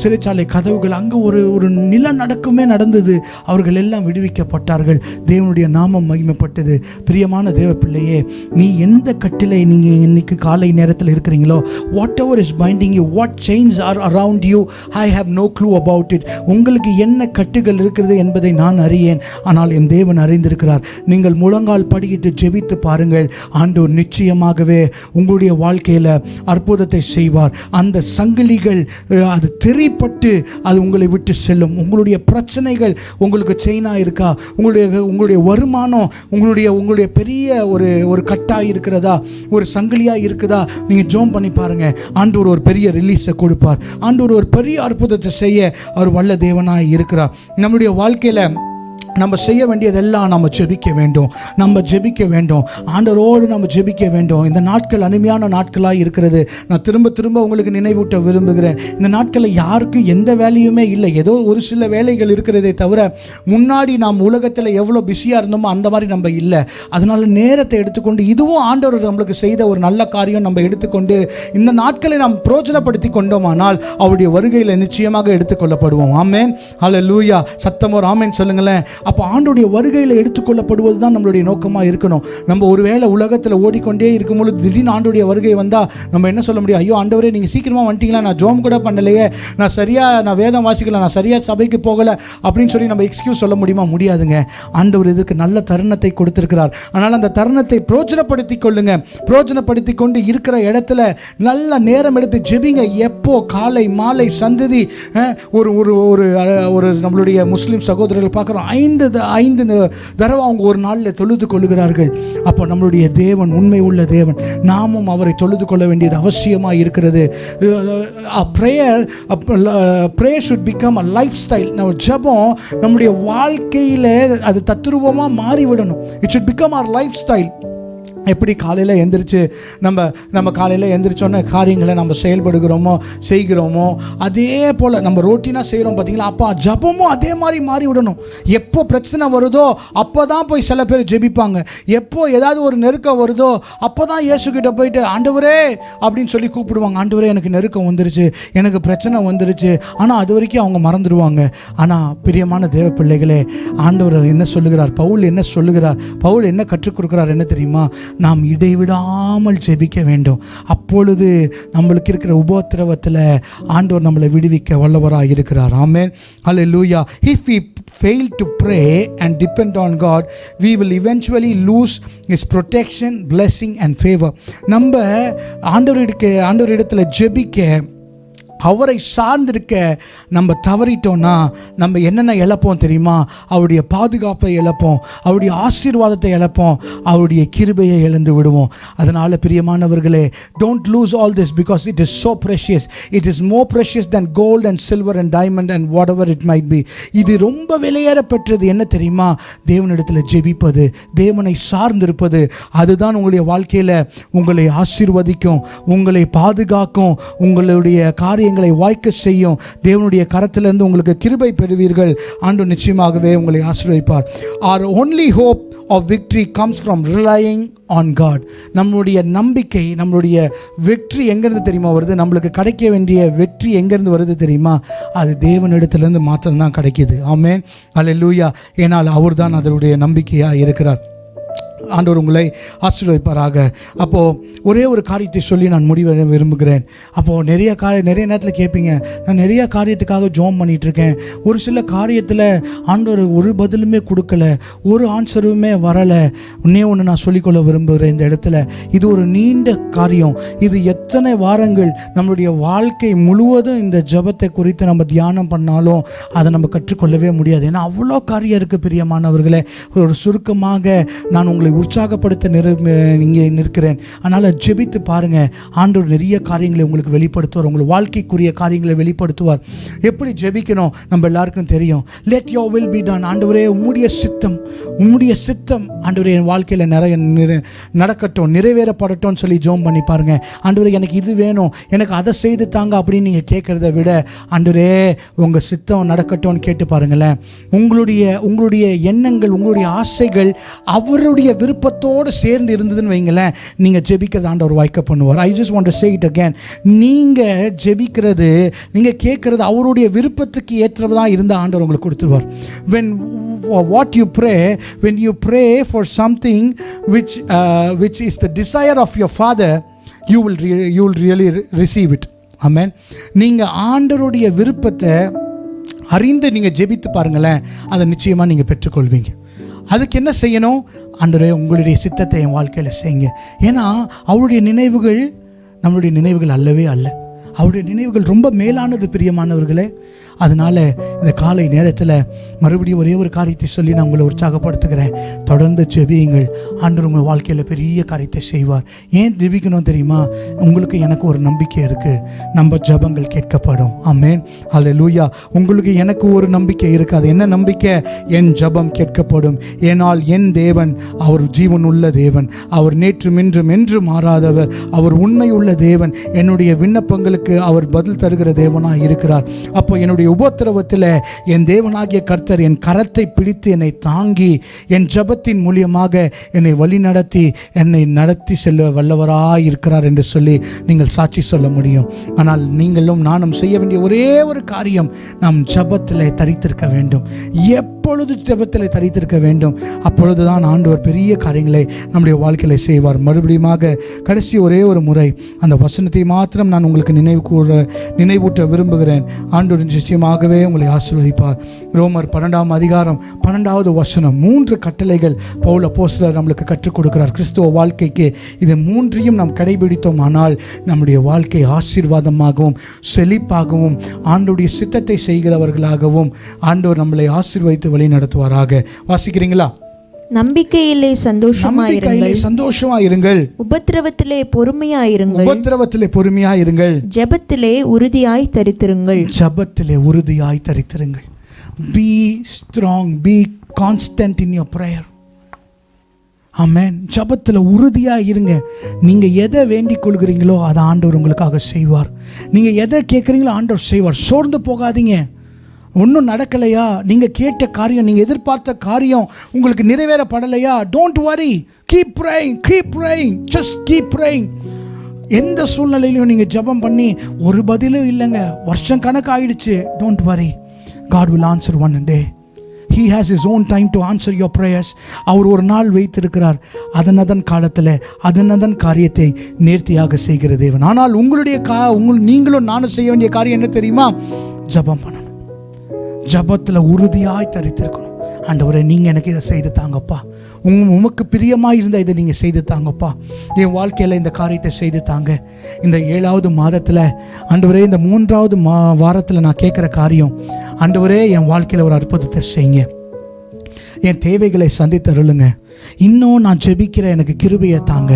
சிறைச்சாலை கதவுகள் அங்கே ஒரு நிலநடுக்கமே நடந்தது. அவர்கள் எல்லாம் விடுவிக்கப்பட்டார்கள். தேவனுடைய நாமம் மகிமைப்பட்டது. பிரியமான தேவ பிள்ளையே, நீ எந்த கட்டிலை நீங்கள் இன்னைக்கு காலை நேரத்தில் இருக்கிறீங்களோ, whatever is binding you, what chains are around you, I have no about it. உங்களுக்கு என்ன கட்டுகள் இருக்கிறது என்பதை நான் அறியேன். ஆனால் என் தேவன் அறிந்திருக்கிறார். நீங்கள் முழங்கால் படியிட்டு ஜெபித்து பாருங்கள். ஆண்டவர் நிச்சயமாகவே உங்களுடைய வாழ்க்கையில் அற்புதத்தை செய்வார். அந்த சங்கிலிகள் அது தெரிப்பட்டு அது உங்களை விட்டு செல்லும். உங்களுடைய பிரச்சனைகள் உங்களுக்கு செயினாக இருக்கா? உங்களுடைய வருமானம் உங்களுடைய பெரிய ஒரு கட்டாக இருக்கிறதா? ஒரு சங்கிலியாக இருக்குதா? நீங்கள் ஜெபம் பண்ணி பாருங்க. ஆண்டவர் ஒரு பெரிய ரிலீஸை கொடுப்பார். ஆண்டவர் ஒரு பெரிய அற்புதத்தை செய்ய அவர் வல்ல தேவனாய் இருக்கிறார். நம்முடைய வாழ்க்கையில நம்ம செய்ய வேண்டியதெல்லாம் நம்ம ஜெபிக்க வேண்டும். ஆண்டவரோடு நம்ம ஜெபிக்க வேண்டும். இந்த நாட்கள் அருமையான நாட்களாக இருக்கிறது. நான் திரும்ப உங்களுக்கு நினைவூட்ட விரும்புகிறேன். இந்த நாட்களில் யாருக்கும் எந்த வேலையுமே இல்லை. ஏதோ ஒரு சில வேலைகள் இருக்கிறதே தவிர, முன்னாடி நாம் உலகத்தில் எவ்வளோ பிஸியாக இருந்தோமோ அந்த மாதிரி நம்ம இல்லை. அதனால் நேரத்தை எடுத்துக்கொண்டு, இதுவும் ஆண்டவர் நம்மளுக்கு செய்த ஒரு நல்ல காரியம், நம்ம எடுத்துக்கொண்டு இந்த நாட்களை நாம் பிரயோஜனப்படுத்தி கொண்டோமானால் அவருடைய வருகையில் நிச்சயமாக எடுத்துக்கொள்ளப்படுவோம். ஆமென். ஹல்லேலூயா. சத்தமோர் ஆமென் சொல்லுங்களேன். அப்போ ஆண்டோடைய வருகையில் எடுத்துக்கொள்ளப்படுவது தான் நம்மளுடைய நோக்கமாக இருக்கணும். நம்ம ஒருவேளை உலகத்தில் ஓடிக்கொண்டே இருக்கும்பொழுது திடீர்னு ஆண்டோடைய வருகை வந்தால் நம்ம என்ன சொல்ல முடியும்? ஐயோ ஆண்டவரே, நீங்கள் சீக்கிரமாக வந்துட்டீங்களா, நான் ஜோம் கூட பண்ணலையே, நான் வேதம் வாசிக்கல, நான் சரியாக சபைக்கு போகலை அப்படின்னு சொல்லி நம்ம எக்ஸ்கியூஸ் சொல்ல முடியுமா? முடியாதுங்க. ஆண்டவர் இதுக்கு நல்ல தருணத்தை கொடுத்திருக்கிறார். அதனால் அந்த தருணத்தை பிரயோஜனப்படுத்தி கொள்ளுங்க. பிரயோஜனப்படுத்தி கொண்டு இருக்கிற இடத்துல நல்ல நேரம் எடுத்து ஜெபிங்க. எப்போ? காலை மாலை சந்ததி. ஒரு நம்மளுடைய முஸ்லீம் சகோதரர்கள் பார்க்குறோம், 5 தடவை அவங்க ஒரு நாளில் தொழுது கொள்ளுகிறார்கள். அப்போ நம்மளுடைய தேவன் உண்மை உள்ள தேவன். நாமும் அவரை தொழுது கொள்ள வேண்டியது அவசியமாக இருக்கிறது. prayer should become a lifestyle. நம்ம ஜெபம் நம்முடைய வாழ்க்கையில் அது தத்துரூபமாக மாறிவிடணும். It should become our lifestyle. எப்படி காலையில் எந்திரிச்சு நம்ம காலையில் எந்திரிச்சோன்னே காரியங்களை நம்ம செயல்படுகிறோமோ செய்கிறோமோ, அதே போல் நம்ம ரோட்டீனாக செய்கிறோம் பார்த்தீங்களா. அப்போ ஜபமும் அதே மாதிரி மாறி விடணும். எப்போ பிரச்சனை வருதோ அப்போ தான் போய் சில பேர் ஜெபிப்பாங்க. எப்போ ஏதாவது ஒரு நெருக்கம் வருதோ அப்போ தான் இயேசுக்கிட்ட போயிட்டு ஆண்டவரே அப்படின்னு சொல்லி கூப்பிடுவாங்க. ஆண்டவரே எனக்கு நெருக்கம் வந்துருச்சு, எனக்கு பிரச்சனை வந்துருச்சு. ஆனால் அது வரைக்கும் அவங்க மறந்துடுவாங்க. ஆனால் பிரியமான தேவ பிள்ளைகளே, ஆண்டவர் என்ன சொல்லுகிறார், பவுல் என்ன சொல்லுகிறார், பவுல் என்ன கற்றுக் கொடுக்குறார் என்ன தெரியுமா? நாம் இடைவிடாமல் ஜெபிக்க வேண்டும். அப்பொழுது நம்மளுக்கு இருக்கிற உபத்திரவத்தில் ஆண்டவர் நம்மளை விடுவிக்க வல்லவராக இருக்கிறார். ஆமென், ஹல்லேலூயா. If we fail to pray and depend on God, we will eventually lose His protection, blessing and favor. நம்ம ஆண்டவரிடத்தில் ஜெபிக்க, அவரை சார்ந்திருக்க நம்ம தவறிட்டோன்னா நம்ம என்னென்ன இழப்போம் தெரியுமா? அவருடைய பாதுகாப்பை இழப்போம், அவருடைய ஆசீர்வாதத்தை இழப்போம், அவருடைய கிருபையை இழந்து விடுவோம். அதனால் பிரியமானவர்களே, don't lose all this because it is so precious. It is more precious than gold and silver and diamond and whatever it might be. இது ரொம்ப விலையேற பெற்றது. என்ன தெரியுமா? தேவனிடத்தில் ஜெபிப்பது, தேவனை சார்ந்திருப்பது. அதுதான் உங்களுடைய வாழ்க்கையில் உங்களை ஆசீர்வதிக்கும், உங்களை பாதுகாக்கும், உங்களுடைய காரியங்களை வாய்க்க செய்யும். தேவனுடைய கரத்திலிருந்து உங்களுக்கு கிருபை பெறுவீர்கள். ஆண்டவர் நிச்சயமாகவே உங்களை ஆசீர்வதிப்பார். Our only hope of victory comes from relying on God. நம்மளுடைய நம்பிக்கை, நம்மளுடைய வெற்றி எங்கேருந்து தெரியுமா வருது? நம்மளுக்கு கிடைக்க வேண்டிய வெற்றி எங்கேருந்து வருது தெரியுமா? அது தேவனிடத்திலிருந்து மாத்திரம்தான் கிடைக்கிது. ஆமென், ஹல்லேலூயா. ஏனால் அவர் தான் அதனுடைய நம்பிக்கையாக இருக்கிறார். ஆண்டவர் உங்களை ஆசீர்வதிப்பாராக. அப்போது ஒரே ஒரு காரியத்தை சொல்லி நான் முடிவ விரும்புகிறேன். அப்போது நிறைய நேரத்தில் கேட்பீங்க, நான் நிறைய காரியத்துக்காக ஜோம் பண்ணிகிட்ருக்கேன், ஒரு சில காரியத்தில் ஆண்டவர் ஒரு பதிலுமே கொடுக்கல, ஒரு ஆன்சருமே வரலை. ஒன்று நான் சொல்லிக்கொள்ள விரும்புகிறேன் இந்த இடத்துல. இது ஒரு நீண்ட காரியம். இது எத்தனை வாரங்கள் நம்மளுடைய வாழ்க்கை முழுவதும் இந்த ஜெபத்தை குறித்து நம்ம தியானம் பண்ணாலும் அதை நம்ம கற்றுக்கொள்ளவே முடியாது. ஏன்னா அவ்வளோ காரியம் இருக்குது பிரியமானவர்களே. ஒரு சுருக்கமாக நான் உங்களை உற்சாகப்படுத்த இங்கே நிற்கிறேன். அதனால் ஜெபித்து பாருங்கள். ஆண்டவர் நிறைய காரியங்களை உங்களுக்கு வெளிப்படுத்துவார், உங்கள் வாழ்க்கைக்குரிய காரியங்களை வெளிப்படுத்துவார். எப்படி ஜெபிக்கணும் நம்ம எல்லாருக்கும் தெரியும். Let your will be done. ஆண்டவரே உம்முடைய சித்தம் ஆண்டவரே என் வாழ்க்கையில் நடக்கட்டும், நிறைவேறப்படட்டும் சொல்லி ஜெபம் பண்ணி பாருங்கள். ஆண்டவரே எனக்கு இது வேணும், எனக்கு அதை செய்து தாங்க அப்படின்னு நீங்கள் கேட்குறத விட ஆண்டவரே உங்கள் சித்தம் நடக்கட்டும்னு கேட்டு பாருங்களேன். உங்களுடைய எண்ணங்கள், உங்களுடைய ஆசைகள் அவருடைய விருப்பத்தோடு சேர்ந்து இருந்ததுன்னு வைங்களேன், நீங்கள் ஜெபிக்கிறது ஆண்டவர் வாய்க்க பண்ணுவார். I just want to say it again. நீங்கள் ஜெபிக்கிறது, நீங்கள் கேட்குறது அவருடைய விருப்பத்துக்கு ஏற்றதாக இருந்த ஆண்டவர் உங்களுக்கு கொடுத்துருவார். when you pray for something which is the desire of your father, you will really receive it. Amen. நீங்கள் ஆண்டவருடைய விருப்பத்தை அறிந்து நீங்கள் ஜெபித்து பாருங்களேன், அதை நிச்சயமாக நீங்கள் பெற்றுக்கொள்வீங்க. அதுக்கு என்ன செய்யணும்? ஆண்டவரே உங்களுடைய சித்தத்தை என் வாழ்க்கையில் செய்யுங்க. ஏன்னா அவருடைய நினைவுகள் நம்மளுடைய நினைவுகள் அல்லவே அல்ல. அவருடைய நினைவுகள் ரொம்ப மேலானது பிரியமானவர்களே. அதனால் இந்த காலை நேரத்தில் மறுபடியும் ஒரே ஒரு காரியத்தை சொல்லி நான் உங்களை உற்சாகப்படுத்துகிறேன். தொடர்ந்து ஜெபியுங்கள். ஆண்டவர் உங்கள் வாழ்க்கையில் பெரிய காரியத்தை செய்வார். ஏன் ஜெபிக்கணும் தெரியுமா? உங்களுக்கு எனக்கு ஒரு நம்பிக்கை இருக்குது, நம்ம ஜெபங்கள் கேட்கப்படும். ஆமென், ஹல்லேலூயா. உங்களுக்கு எனக்கு ஒரு நம்பிக்கை இருக்குது. அது என்ன நம்பிக்கை? என் ஜெபம் கேட்கப்படும். ஏனால் என் தேவன் அவர் ஜீவன் உள்ள தேவன், அவர் நேற்றும் இன்றும் என்று மாறாதவர், அவர் உண்மை உள்ள தேவன். என்னுடைய விண்ணப்பங்களுக்கு அவர் பதில் தருகிற தேவனாக இருக்கிறார். அப்போ என்னுடைய உபத்திரவத்தில் என் தேவனாகிய கர்த்தர் என் கரத்தை பிடித்து என்னை தாங்கி என் ஜெபத்தின் மூலியமாக என்னை வழி நடத்தி செல்ல வல்லவராய் இருக்கிறார் என்று சொல்லி நீங்கள் சாட்சி சொல்ல முடியும். ஆனால் நீங்களும் நானும் செய்ய வேண்டிய ஒரே ஒரு காரியம், நாம் ஜெபத்தில் தரித்திருக்க வேண்டும். எப்பொழுது ஜெபத்தில் தரித்திருக்க வேண்டும். அப்பொழுதுதான் ஆண்டவர் பெரிய காரியங்களை நம்முடைய வாழ்க்கையில் செய்வார். மறுபடியுமாக கடைசி ஒரே ஒரு முறை அந்த வசனத்தை மாத்திரம் நான் உங்களுக்கு நினைவூட்ட விரும்புகிறேன். ஆண்டவர் நிச்சயமாகவே உங்களை ஆசீர்வதிப்பார். ரோமர் 12ஆம் அதிகாரம் 12வது வசனம். 3 கட்டளைகள் பவுல் அப்போஸ்தலர் நம்மளுக்கு கற்றுக் கொடுக்கிறார் கிறிஸ்துவ வாழ்க்கைக்கு. இது 3ஐயும் நாம் கடைபிடித்தோம் ஆனால் நம்முடைய வாழ்க்கை ஆசீர்வாதமாகவும் செழிப்பாகவும் ஆண்டவருடைய சித்தத்தை செய்கிறவர்களாகவும் ஆண்டவர் நம்மளை ஆசீர்வதித்து வழி நடத்துவாராக. வாசிக்கிறீங்களா? நம்பிக்கையிலே சந்தோஷமாயிருங்கள், உபத்திரவத்திலே பொறுமையாயிருங்கள், ஜெபத்திலே உறுதியாய் தரித்திருங்கள். Be strong, be constant in your prayer. ஆமென். ஜபத்தில் உறுதியாக இருங்க. நீங்கள் எதை வேண்டிக் கொள்கிறீங்களோ அதை ஆண்டவர் உங்களுக்காக செய்வார். நீங்கள் எதை கேட்குறீங்களோ ஆண்டவர் செய்வார். சோர்ந்து போகாதீங்க. ஒன்றும் நடக்கலையா, நீங்கள் கேட்ட காரியம், நீங்கள் எதிர்பார்த்த காரியம் உங்களுக்கு நிறைவேறப்படலையா, don't worry, keep praying, keep praying, just keep praying. எந்த சூழ்நிலையிலையும் நீங்கள் ஜபம் பண்ணி ஒரு பதிலும் இல்லைங்க, வருஷம் கணக்கு ஆயிடுச்சு, don't worry, God will answer one day. He has his own time to answer your prayers. அவர் ஒரு நாள் வைத்திருக்கிறார். அதனதன் காலத்தில் அதனதன் காரியத்தை நேர்த்தியாக செய்கிற தேவன். ஆனால் உங்களுடைய நீங்களும் நானும் செய்ய வேண்டிய காரியம் என்ன தெரியுமா? ஜபம் பண்ணணும். ஜபத்தில் உறுதியாய் தரித்திருக்கணும். ஆண்டவரே, நீங்கள் எனக்கு இதை செய்து தாங்கப்பா, உமக்கு பிரியமாக இருந்தால் இதை நீங்கள் செய்து தாங்கப்பா, என் வாழ்க்கையில் இந்த காரியத்தை செய்து தாங்க. இந்த 7வது மாதத்தில் ஆண்டவரே, இந்த 3வது வாரத்தில் நான் கேட்குற காரியம், ஆண்டவரே என் வாழ்க்கையில் ஒரு அற்புதத்தை செய்யுங்க, என் தேவைகளை சந்தித்தருளுங்க, இன்னும் நான் ஜெபிக்கிற எனக்கு கிருபையை தாங்க,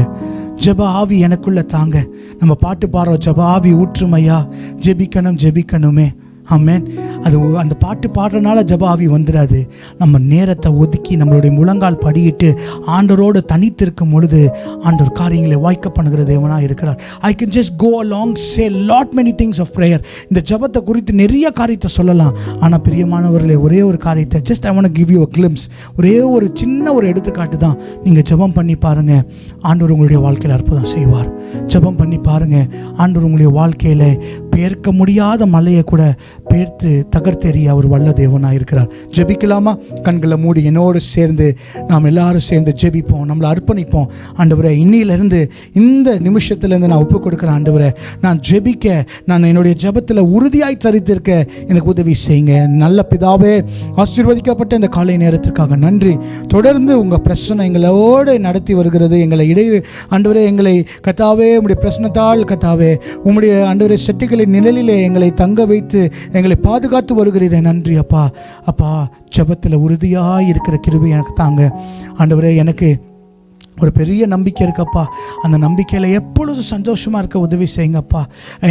ஜெப ஆவி எனக்குள்ளே தாங்க. நம்ம பாட்டு பாடுறோம், ஜெப ஆவி ஊற்றுமையா, ஜெபிக்கணும் ஜெபிக்கணுமே. ஆமென். அது அந்த பாட்டு பாடுறதுனால ஜெப ஆவி வந்துடாது. நம்ம நேரத்தை ஒதுக்கி நம்மளுடைய முழங்கால் படியிட்டு ஆண்டவரோடு தனித்திருக்கும் பொழுது ஆண்டவர் காரியங்களை வாய்க்க பண்ணுகிற தேவனாக இருக்கிறார். I can just go along say lot many things of prayer. இந்த ஜபத்தை குறித்து நிறைய காரியத்தை சொல்லலாம். ஆனால் பிரியமானவர்களே, ஒரே ஒரு காரியத்தை just I want to give you a glimpse. ஒரே ஒரு சின்ன ஒரு எடுத்துக்காட்டு தான். நீங்கள் ஜபம் பண்ணி பாருங்கள், ஆண்டவர் உங்களுடைய வாழ்க்கையில் அற்புதம் செய்வார். ஜபம் பண்ணி பாருங்கள், ஆண்டவர் உங்களுடைய வாழ்க்கையில் பெயர்க்க முடியாத மலையை கூட பெயர்த்து தகர்த்தெறிய அவர் வல்ல தேவனாக இருக்கிறார். ஜெபிக்கலாமா? கண்களை மூடி என்னோடு சேர்ந்து நாம் எல்லாரும் சேர்ந்து ஜெபிப்போம், நம்மளை அர்ப்பணிப்போம். ஆண்டவரே, இன்னிலிருந்து இந்த நிமிஷத்துலேருந்து நான் ஒப்புக் கொடுக்குறேன். ஆண்டவரே, நான் ஜெபிக்க, நான் என்னுடைய ஜெபத்தில் உறுதியாய் தரித்திருக்க எனக்கு உதவி செய்யுங்க. நல்ல பிதாவே, ஆசீர்வதிக்கப்பட்ட இந்த காலை நேரத்திற்காக நன்றி. தொடர்ந்து உங்கள் பிரச்சனை எங்களோடு நடத்தி வருகிறது. எங்களை ஆண்டவரே, எங்களை கத்தாவே உங்களுடைய பிரச்சனத்தால் கத்தாவே உங்களுடைய ஆண்டவரே செட்டுகளின் நிழலிலே எங்களை தங்க வைத்து எங்களை பாதுகாத்து வருகிறீர்கள். நன்றி அப்பா. அப்பா, ஜெபத்தில் உறுதியாக இருக்கிற கிருபை எனக்கு தாங்க. ஆண்டவரே, எனக்கு ஒரு பெரிய நம்பிக்கை இருக்கப்பா. அந்த நம்பிக்கையில் எப்பொழுதும் சந்தோஷமாக இருக்க உதவி செய்யுங்கப்பா.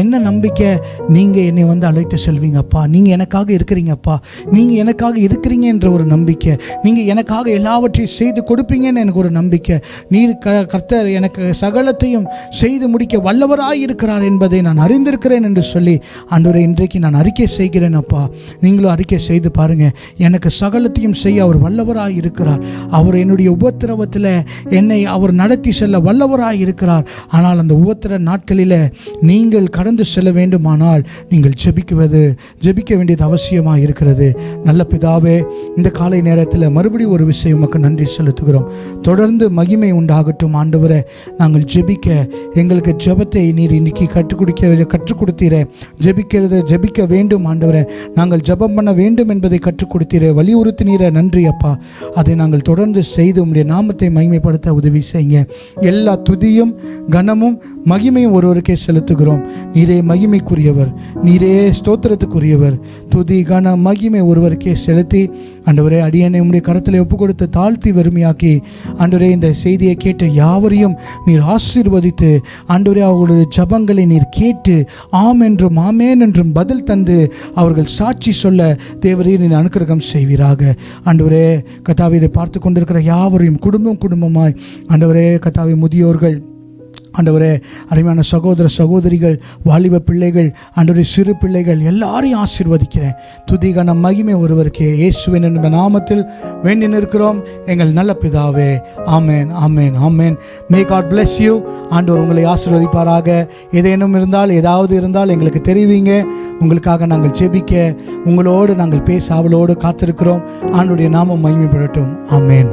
என்ன நம்பிக்கை? நீங்கள் என்னை வந்து அழைத்து செல்வீங்கப்பா, நீங்கள் எனக்காக இருக்கிறீங்கப்பா, நீங்கள் எனக்காக இருக்கிறீங்க என்ற ஒரு நம்பிக்கை, நீங்கள் எனக்காக எல்லாவற்றையும் செய்து கொடுப்பீங்கன்னு எனக்கு ஒரு நம்பிக்கை. நீர் கர்த்தர் எனக்கு சகலத்தையும் செய்து முடிக்க வல்லவராய் இருக்கிறார் என்பதை நான் அறிந்திருக்கிறேன் என்று சொல்லி ஆண்டவரே, இன்றைக்கு நான் அறிக்கை செய்கிறேன் அப்பா. நீங்களும் அறிக்கை செய்து பாருங்கள். எனக்கு சகலத்தையும் செய்ய அவர் வல்லவராய் இருக்கிறார். அவர் என்னுடைய உபத்திரவத்தில் என்னை அவர் நடத்தி செல்ல வல்லவராய் இருக்கிறார். ஆனால் அந்த உபத்திர நாட்களில் நீங்கள் கடந்து செல்ல வேண்டுமானால் நீங்கள் ஜெபிக்க வேண்டியது அவசியமாக இருக்கிறது. நல்ல பிதாவே, இந்த காலை நேரத்தில் மறுபடியும் ஒரு விஷயம் உமக்கு நன்றி செலுத்துகிறோம். தொடர்ந்து மகிமை உண்டாகட்டும். ஆண்டவரே, நாங்கள் ஜெபிக்க, எங்களுக்கு ஜெபத்தை நீர் இன்னைக்கு கற்றுக் கொடுத்தீரே. ஜெபிக்க வேண்டும் ஆண்டவரே, நாங்கள் ஜெபம் பண்ண வேண்டும் என்பதை கற்றுக் கொடுத்தீரே, வலியுறுத்தினீரே. நன்றி அப்பா. அதை நாங்கள் தொடர்ந்து செய்து உம்முடைய நாமத்தை மகிமைப்படுத்த உதவி செய்யுங்க. எல்லா துதியும் கனமும் மகிமையும் ஒருவருக்கே செலுத்துகிறோம். நீரே மகிமைக்குரியவர், நீரே ஸ்தோத்திரத்துக்குரியவர். துதி கன மகிமை ஒருவருக்கே செலுத்தி ஆண்டவரே, அடியனை உம்முடைய கரத்தில் ஒப்பு கொடுத்து தாழ்த்தி வெறுமையாக்கி ஆண்டவரே, இந்த செய்தியை கேட்ட யாவரையும் நீர் ஆசீர்வதித்து ஆண்டவரே, அவர்களுடைய ஜபங்களை நீர் கேட்டு ஆம் என்றும் ஆமேன் என்றும் பதில் தந்து அவர்கள் சாட்சி சொல்ல தேவரே நீர் அனுக்கிரகம் செய்வீராக. ஆண்டவரே கர்த்தாவே, இதை பார்த்து கொண்டிருக்கிற யாவரையும் குடும்பமாய் ஆண்டவரே கர்த்தாவே, முதியோர்கள் ஆண்டவரே, அருமையான சகோதர சகோதரிகள், வாலிப பிள்ளைகள், ஆண்டவரே சிறு பிள்ளைகள் எல்லாரையும் ஆசீர்வதிக்கிறேன். துதிகன மகிமை ஒருவருக்கே இயேசுவின் என்ற நாமத்தில் வேண்டி நிற்கிறோம் எங்கள் நல்ல பிதாவே. ஆமேன், ஆமேன், ஆமேன். May God bless you. ஆண்டவர் உங்களை ஆசீர்வதிப்பாராக. ஏதேனும் இருந்தால், ஏதாவது இருந்தால் எங்களுக்கு தெரிவிங்க. உங்களுக்காக நாங்கள் ஜெபிக்க, உங்களோடு நாங்கள் பேச அவளோடு காத்திருக்கிறோம். ஆண்டவருடைய நாமம் மகிமைப்படட்டும். ஆமேன்.